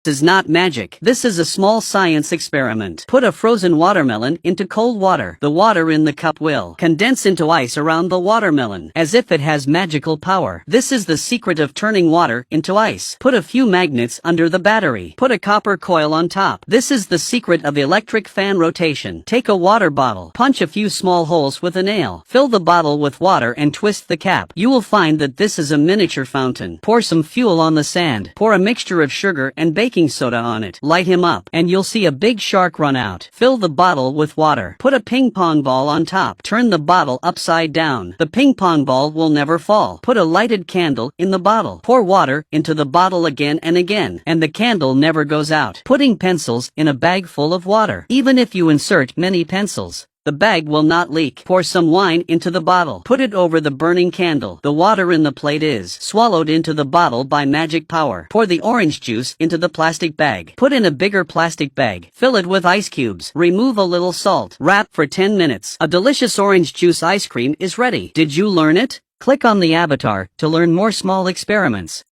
is not magic. This is a small science experiment. Put a frozen watermelon into cold water. The water in the cup will condense into ice around the watermelon, as if it has magical power. This is the secret of turning water into ice. Put a few magnets under the battery. Put a copper coil on top. This is the secret of electric fan rotation. Take a water bottle. Punch a few small holes with a nail. Fill the bottle with water and twist the cap. You will find that this is a miniature fountain. Pour some fuel on the sand. Pour a mixture of sugar and baking soda on it. Light him up, and you'll see a big shark run out. Fill the bottle with water. Put a ping pong ball on top. Turn the bottle upside down. The ping pong ball will never fall. Put a lighted candle in the bottle. Pour water into the bottle again and again, and the candle never goes out. Putting pencils in a bag full of water. Even if you insert many pencils, the bag will not leak. Pour some wine into the bottle. Put it over the burning candle. The water in the plate is swallowed into the bottle by magic power. Pour the orange juice into the plastic bag. Put in a bigger plastic bag. Fill it with ice cubes. Remove a little salt. Wrap for 10 minutes. A delicious orange juice ice cream is ready. Did you learn it? Click on the avatar to learn more small experiments.